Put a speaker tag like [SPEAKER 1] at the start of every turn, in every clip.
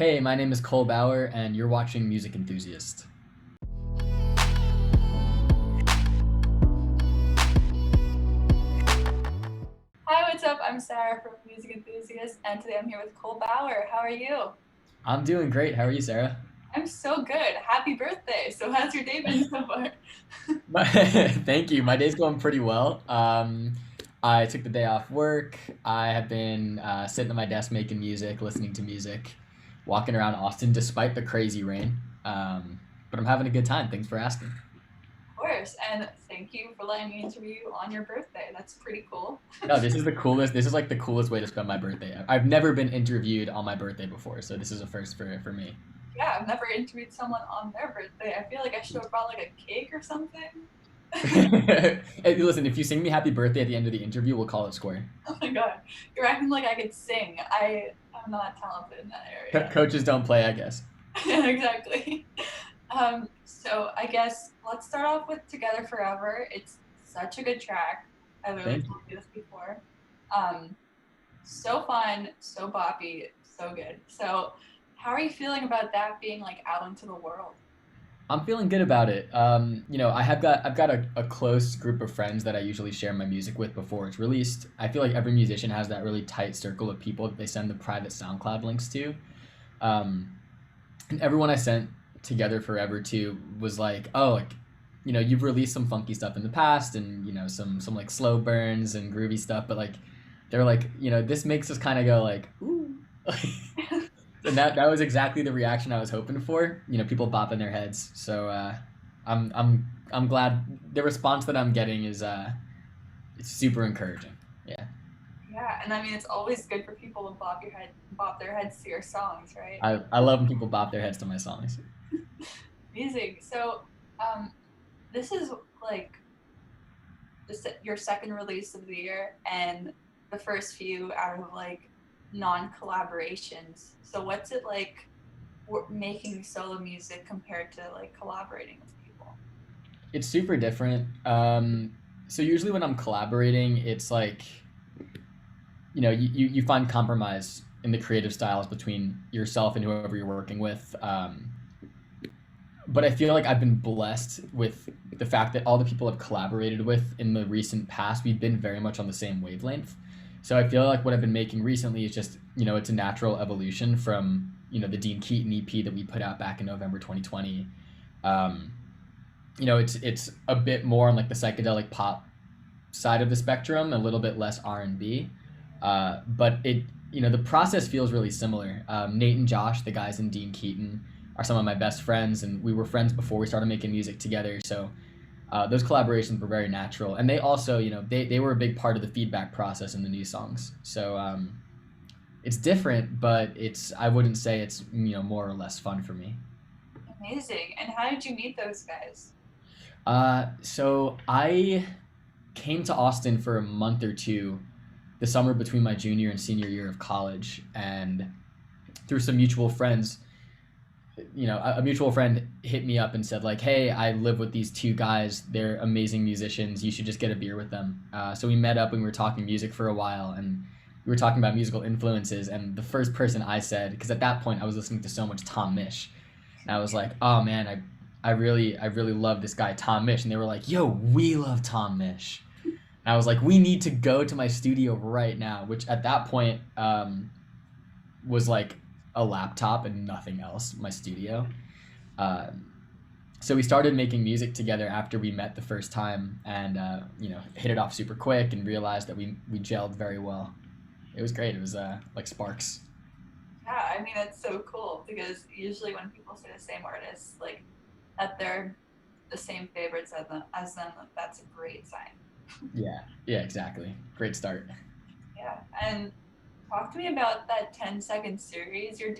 [SPEAKER 1] Hey, my name is Cole Bauer, and you're watching Music Enthusiast.
[SPEAKER 2] Hi, what's up? I'm Sarah from Music Enthusiast, and today I'm here with Cole Bauer. How are you?
[SPEAKER 1] I'm doing great. How are you, Sarah?
[SPEAKER 2] I'm so good. Happy birthday. So, how's your day been so far?
[SPEAKER 1] Thank you. My day's going pretty well. I took the day off work. I have been sitting at my desk making music, listening to music, walking around Austin despite the crazy rain. But I'm having a good time. Thanks for asking.
[SPEAKER 2] Of course, and thank you for letting me interview you on your birthday. That's pretty cool.
[SPEAKER 1] No, this is the coolest. This is like the coolest way to spend my birthday. I've never been interviewed on my birthday before, so this is a first for me.
[SPEAKER 2] Yeah, I've never interviewed someone on their birthday. I feel like I should have brought like a cake or something.
[SPEAKER 1] Hey, listen, if you sing me happy birthday at the end of the interview, we'll call it square.
[SPEAKER 2] Oh my god, you're acting like I could sing. I'm not talented in that area.
[SPEAKER 1] Coaches don't play, I guess.
[SPEAKER 2] Yeah, exactly. So I guess let's start off with Together Forever. It's such a good track. I literally
[SPEAKER 1] Thank you.
[SPEAKER 2] told you this before. Um, so fun, so boppy, so good. So how are you feeling about that being like out into the world?
[SPEAKER 1] I'm feeling good about it. I've got a close group of friends that I usually share my music with before it's released. I feel like every musician has that really tight circle of people that they send the private SoundCloud links to. Um, and everyone I sent Together Forever to was like, oh, like, you've released some funky stuff in the past, and some like slow burns and groovy stuff, but like, they're like, this makes us kind of go like, ooh. And that was exactly the reaction I was hoping for. People bopping their heads. So I'm glad the response that I'm getting is it's super encouraging. Yeah,
[SPEAKER 2] Yeah, and I mean it's always good for people to bop their heads to your songs, right?
[SPEAKER 1] I love when people bop their heads to my songs.
[SPEAKER 2] Amazing. So, um, this is like your second release of the year and the first few out of like non-collaborations. So what's it like making solo music compared to like collaborating with people?
[SPEAKER 1] It's super different. So usually when I'm collaborating, it's like you find compromise in the creative styles between yourself and whoever you're working with. But I feel like I've been blessed with the fact that all the people I've collaborated with in the recent past, we've been very much on the same wavelength. So I feel like what I've been making recently is just, it's a natural evolution from, the Dean Keaton EP that we put out back in November 2020. Um, it's a bit more on like the psychedelic pop side of the spectrum, a little bit less R&B. But the process feels really similar. Nate and Josh, the guys in Dean Keaton, are some of my best friends, and we were friends before we started making music together. So those collaborations were very natural, and they also, they were a big part of the feedback process in the new songs. So it's different, but I wouldn't say it's more or less fun for me.
[SPEAKER 2] Amazing. And how did you meet those guys?
[SPEAKER 1] So I came to Austin for a month or two the summer between my junior and senior year of college, and through some mutual friends, a mutual friend hit me up and said like, hey, I live with these two guys, they're amazing musicians, you should just get a beer with them. So we met up and we were talking music for a while, and we were talking about musical influences, and the first person I said, because at that point I was listening to so much Tom Misch, and I was like, oh man, I really love this guy Tom Misch, and they were like, yo, we love Tom Misch. And I was like, we need to go to my studio right now, which at that point was like a laptop and nothing else, my studio. So we started making music together after we met the first time, and hit it off super quick and realized that we gelled very well. It was great. It was like sparks.
[SPEAKER 2] Yeah, I mean that's so cool because usually when people say the same artists, like that they're the same favorites as them, that's a great sign.
[SPEAKER 1] Yeah, yeah, exactly. Great start.
[SPEAKER 2] Yeah, and talk to me about that 10-second series you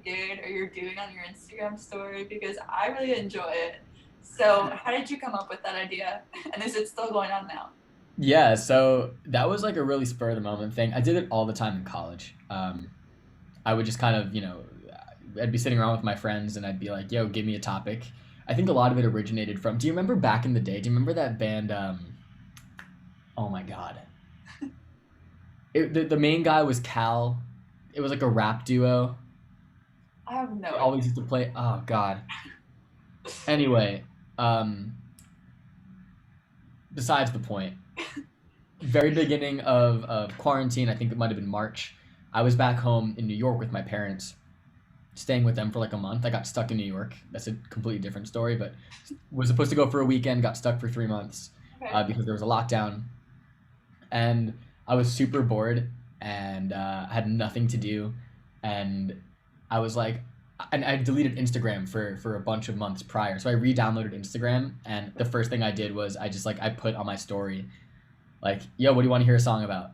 [SPEAKER 2] did or you're doing on your Instagram story because I really enjoy it. So, how did you come up with that idea? And is it still going on now?
[SPEAKER 1] Yeah, so that was like a really spur of the moment thing. I did it all the time in college. I would just kind of, I'd be sitting around with my friends and I'd be like, yo, give me a topic. I think a lot of it originated from, do you remember back in the day? Do you remember that band? Oh my God. The main guy was Cal. It was like a rap duo.
[SPEAKER 2] I have no
[SPEAKER 1] They
[SPEAKER 2] idea.
[SPEAKER 1] always used to play. Oh God. Anyway, um, besides the point. Very beginning of quarantine, I think it might have been March. I was back home in New York with my parents, staying with them for like a month. I got stuck in New York. That's a completely different story, but was supposed to go for a weekend, got stuck for 3 months
[SPEAKER 2] Okay.
[SPEAKER 1] because there was a lockdown, and I was super bored and had nothing to do, and I was like, and I deleted Instagram for a bunch of months prior. So I re-downloaded Instagram, and the first thing I did was I just like I put on my story like, yo, what do you want to hear a song about?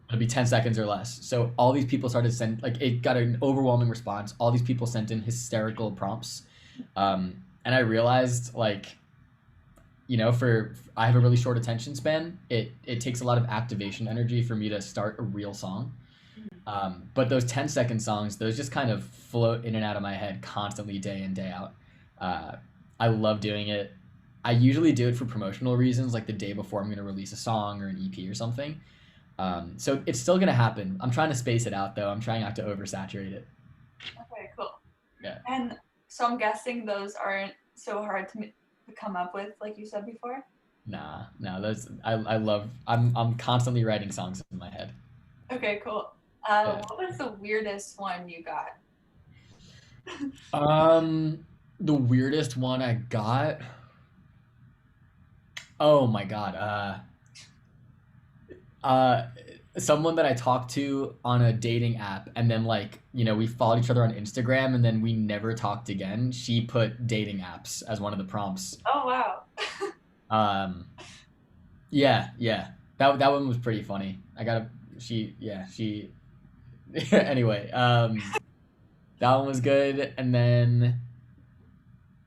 [SPEAKER 1] It'll be 10 seconds or less. So all these people started send like it got an overwhelming response. All these people sent in hysterical prompts, and I realized like for I have a really short attention span. It takes a lot of activation energy for me to start a real song. But those 10-second songs, those just kind of float in and out of my head constantly, day in day out. Uh, I love doing it. I usually do it for promotional reasons, like the day before I'm going to release a song or an EP or something. So it's still going to happen. I'm trying to space it out though. I'm trying not to oversaturate it.
[SPEAKER 2] Okay, cool.
[SPEAKER 1] Yeah.
[SPEAKER 2] And so I'm guessing those aren't so hard to come up with, like you said before.
[SPEAKER 1] Nah, no, those I love. I'm constantly writing songs in my head.
[SPEAKER 2] Okay, cool.
[SPEAKER 1] Yeah.
[SPEAKER 2] What was the weirdest one you got?
[SPEAKER 1] The weirdest one I got. Oh my God. Uh, someone that I talked to on a dating app, and then like we followed each other on Instagram, and then we never talked again. She put dating apps as one of the prompts.
[SPEAKER 2] Oh wow.
[SPEAKER 1] Um, yeah, yeah. That one was pretty funny. I got a she yeah she. Anyway, that one was good, and then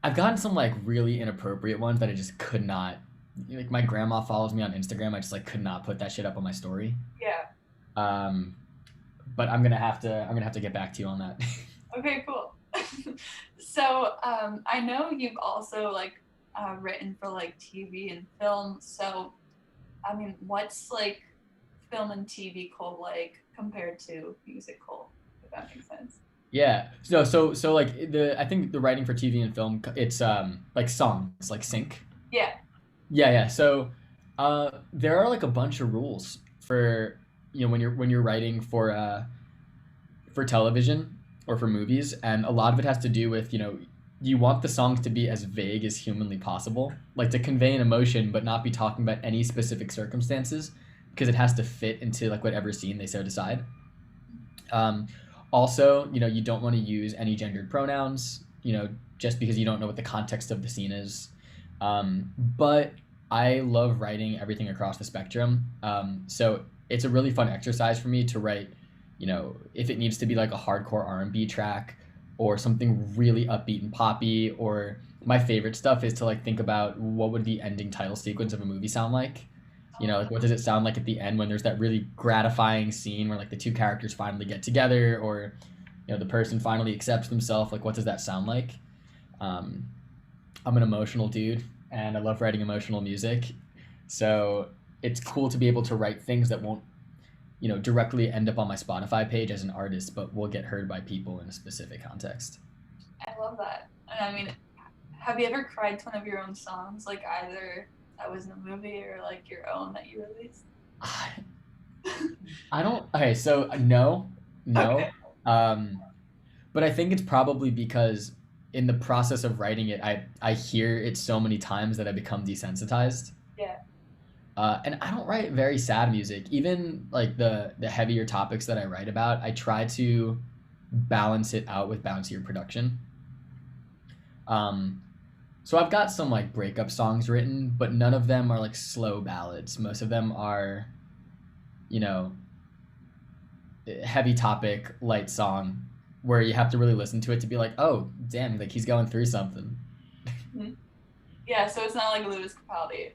[SPEAKER 1] I've gotten some like really inappropriate ones that I just could not. Like my grandma follows me on Instagram. I just like could not put that shit up on my story.
[SPEAKER 2] Yeah.
[SPEAKER 1] Um, but I'm gonna have to get back to you on that.
[SPEAKER 2] Okay, cool. So I know you've also like written for like TV and film. So I mean, what's like film and TV Cole like compared to music Cole? If that makes sense.
[SPEAKER 1] Yeah. So like I think the writing for TV and film it's like songs like sync.
[SPEAKER 2] Yeah.
[SPEAKER 1] Yeah, yeah. So there are like a bunch of rules for when you're writing for television or for movies, and a lot of it has to do with you want the songs to be as vague as humanly possible, like to convey an emotion but not be talking about any specific circumstances because it has to fit into like whatever scene they so decide. Um, Also, you don't want to use any gendered pronouns, just because you don't know what the context of the scene is. But I love writing everything across the spectrum. So it's a really fun exercise for me to write, if it needs to be like a hardcore R&B track or something really upbeat and poppy, or my favorite stuff is to like think about what would the ending title sequence of a movie sound like. Like what does it sound like at the end when there's that really gratifying scene where like the two characters finally get together, or the person finally accepts themselves, like what does that sound like? um, I'm an emotional dude and I love writing emotional music, so it's cool to be able to write things that won't directly end up on my Spotify page as an artist, but will get heard by people in a specific context.
[SPEAKER 2] I love that. And I mean, have you ever cried to one of your own songs, like either that was in a movie or like your own that you released?
[SPEAKER 1] I, I don't. Okay, so no, no.
[SPEAKER 2] Okay.
[SPEAKER 1] Um, but I think it's probably because in the process of writing it, I hear it so many times that I become desensitized.
[SPEAKER 2] Yeah.
[SPEAKER 1] And I don't write very sad music. Even like the heavier topics that I write about, I try to balance it out with bouncier production. Um, so I've got some like breakup songs written, but none of them are like slow ballads. Most of them are, you know, heavy topic, light song, where you have to really listen to it to be like, oh, damn, like he's going through something.
[SPEAKER 2] Hmm. Yeah, so it's not like Lewis Capaldi.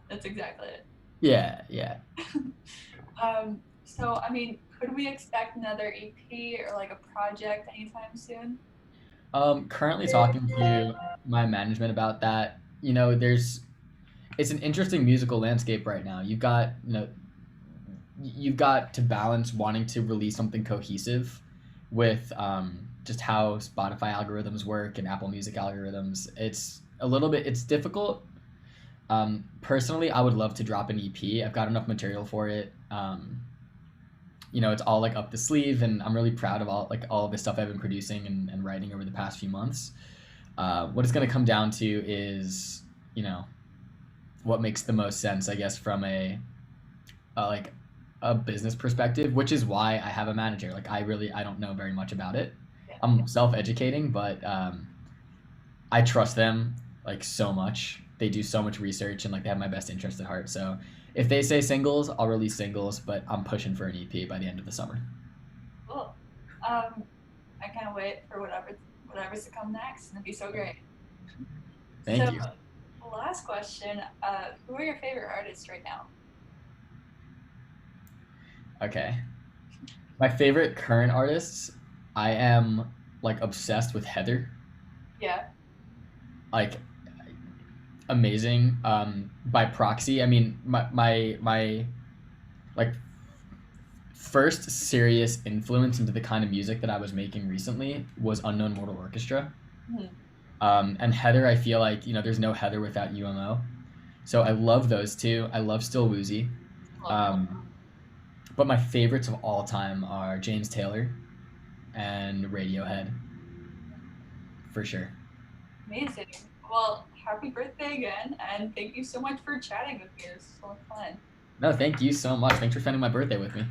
[SPEAKER 2] That's exactly it.
[SPEAKER 1] Yeah, yeah.
[SPEAKER 2] So I mean, could we expect another EP or like a project anytime soon?
[SPEAKER 1] Currently talking to my management about that. It's an interesting musical landscape right now. You've got to balance wanting to release something cohesive with just how Spotify algorithms work and Apple Music algorithms. It's difficult. Personally, I would love to drop an EP. I've got enough material for it. It's all like up the sleeve, and I'm really proud of all of the stuff I've been producing and writing over the past few months. What it's going to come down to is, what makes the most sense, I guess, from like a business perspective, which is why I have a manager. Like I don't know very much about it.
[SPEAKER 2] Yeah.
[SPEAKER 1] I'm self-educating, but I trust them like so much. They do so much research and like they have my best interest at heart. So if they say singles, I'll release singles, but I'm pushing for an EP by the end of the summer.
[SPEAKER 2] Cool. I can't wait for whatever's to come next. It'll be so great.
[SPEAKER 1] Thank you.
[SPEAKER 2] Last question. Who are your favorite artists right now?
[SPEAKER 1] Okay. My favorite current artists, I am like obsessed with Heather.
[SPEAKER 2] Yeah.
[SPEAKER 1] Like amazing. By proxy, I mean my like first serious influence into the kind of music that I was making recently was Unknown Mortal Orchestra.
[SPEAKER 2] Mm-hmm.
[SPEAKER 1] And Heather, I feel like, there's no Heather without UMO. So I love those two. I love Still Woozy. But my favorites of all time are James Taylor and Radiohead. For sure.
[SPEAKER 2] Amazing. Well, happy birthday again, and thank you so much for chatting with me. It was so fun.
[SPEAKER 1] No, thank you so much. Thanks for spending my birthday with me.